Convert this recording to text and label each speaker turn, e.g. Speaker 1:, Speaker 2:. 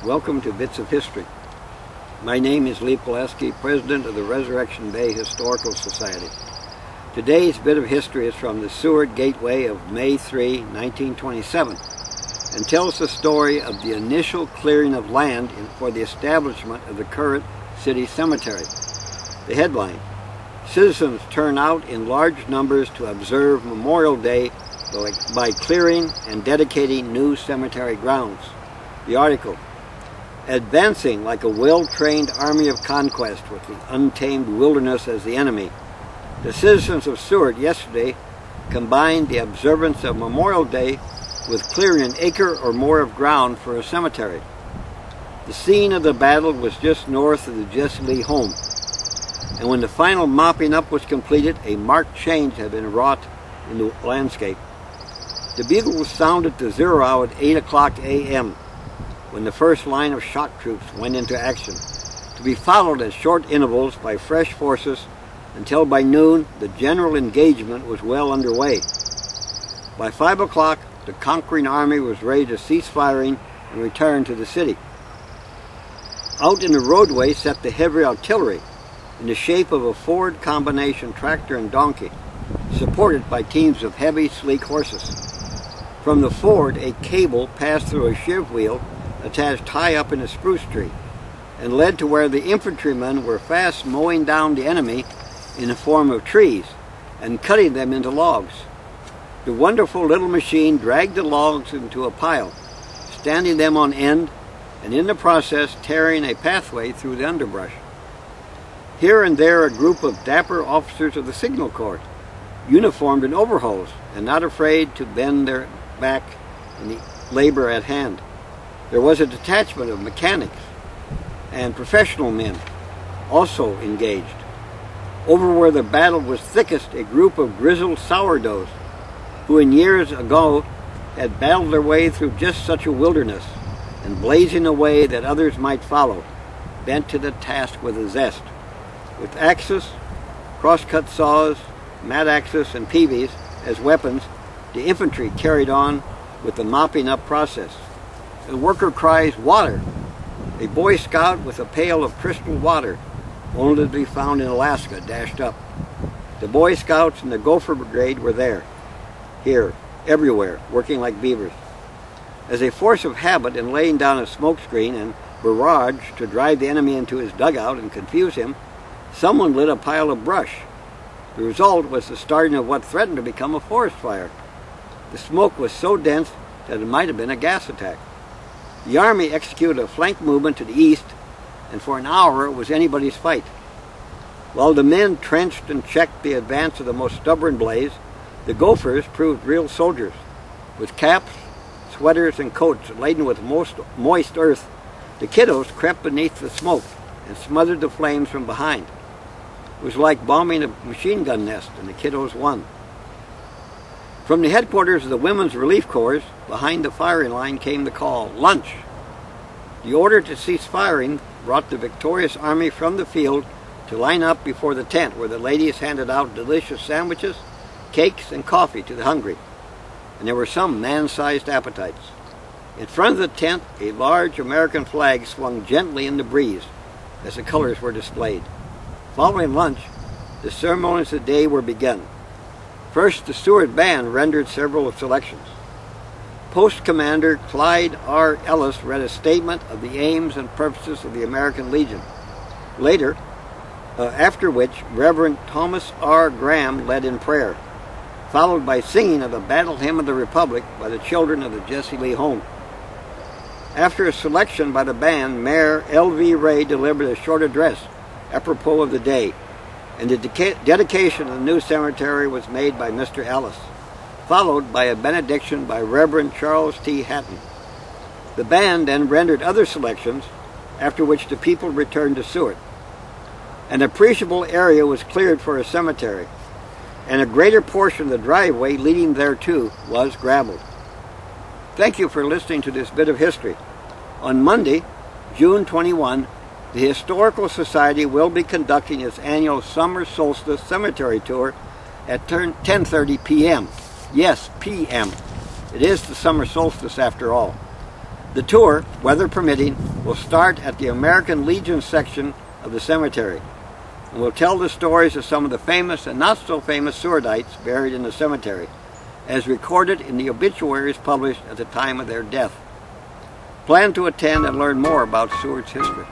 Speaker 1: Welcome to Bits of History. My name is Lee Pulaski, President of the Resurrection Bay Historical Society. Today's bit of history is from the Seward Gateway of May 3, 1927, and tells the story of the initial clearing of land for the establishment of the current city cemetery. The headline: Citizens turn out in large numbers to observe Memorial Day by clearing and dedicating new cemetery grounds. The article: Advancing like a well-trained army of conquest with the untamed wilderness as the enemy, the citizens of Seward yesterday combined the observance of Memorial Day with clearing an acre or more of ground for a cemetery. The scene of the battle was just north of the Jesse Lee home, and when the final mopping up was completed, a marked change had been wrought in the landscape. The bugle sounded the 0 hour at 8 o'clock a.m. when the first line of shock troops went into action, to be followed at short intervals by fresh forces until by noon the general engagement was well underway. By 5 o'clock, the conquering army was ready to cease firing and return to the city. Out in the roadway sat the heavy artillery in the shape of a Ford combination tractor and donkey, supported by teams of heavy, sleek horses. From the Ford, a cable passed through a sheave wheel attached high up in a spruce tree, and led to where the infantrymen were fast mowing down the enemy in the form of trees and cutting them into logs. The wonderful little machine dragged the logs into a pile, standing them on end, and in the process tearing a pathway through the underbrush. Here and there a group of dapper officers of the Signal Corps, uniformed in overalls and not afraid to bend their back in the labor at hand. There was a detachment of mechanics and professional men also engaged. Over where the battle was thickest, a group of grizzled sourdoughs who in years ago had battled their way through just such a wilderness and blazing a way that others might follow, bent to the task with a zest. With axes, cross-cut saws, mat axes, and peavies as weapons, the infantry carried on with the mopping up process. The worker cries, "Water!" A Boy Scout with a pail of crystal water, only to be found in Alaska, dashed up. The Boy Scouts and the Gopher Brigade were there, here, everywhere, working like beavers. As a force of habit in laying down a smokescreen and barrage to drive the enemy into his dugout and confuse him, someone lit a pile of brush. The result was the starting of what threatened to become a forest fire. The smoke was so dense that it might have been a gas attack. The army executed a flank movement to the east, and for an hour it was anybody's fight. While the men trenched and checked the advance of the most stubborn blaze, the Gophers proved real soldiers. With caps, sweaters, and coats laden with moist earth, the kiddos crept beneath the smoke and smothered the flames from behind. It was like bombing a machine gun nest, and the kiddos won. From the headquarters of the Women's Relief Corps, behind the firing line, came the call, "Lunch!" The order to cease firing brought the victorious army from the field to line up before the tent, where the ladies handed out delicious sandwiches, cakes, and coffee to the hungry. And there were some man-sized appetites. In front of the tent, a large American flag swung gently in the breeze as the colors were displayed. Following lunch, the ceremonies of the day were begun. First, the Seward Band rendered several selections. Post Commander Clyde R. Ellis read a statement of the aims and purposes of the American Legion. Later, after which Reverend Thomas R. Graham led in prayer, followed by singing of the Battle Hymn of the Republic by the children of the Jesse Lee home. After a selection by the band, Mayor L.V. Ray delivered a short address apropos of the day, and the dedication of the new cemetery was made by Mr. Ellis, followed by a benediction by Reverend Charles T. Hatton. The band then rendered other selections, after which the people returned to Seward. An appreciable area was cleared for a cemetery, and a greater portion of the driveway leading thereto was gravelled. Thank you for listening to this bit of history. On Monday, June 21, the Historical Society will be conducting its annual Summer Solstice Cemetery Tour at 10:30 p.m. Yes, p.m. It is the summer solstice after all. The tour, weather permitting, will start at the American Legion section of the cemetery, and will tell the stories of some of the famous and not so famous Sewardites buried in the cemetery, as recorded in the obituaries published at the time of their death. Plan to attend and learn more about Seward's history.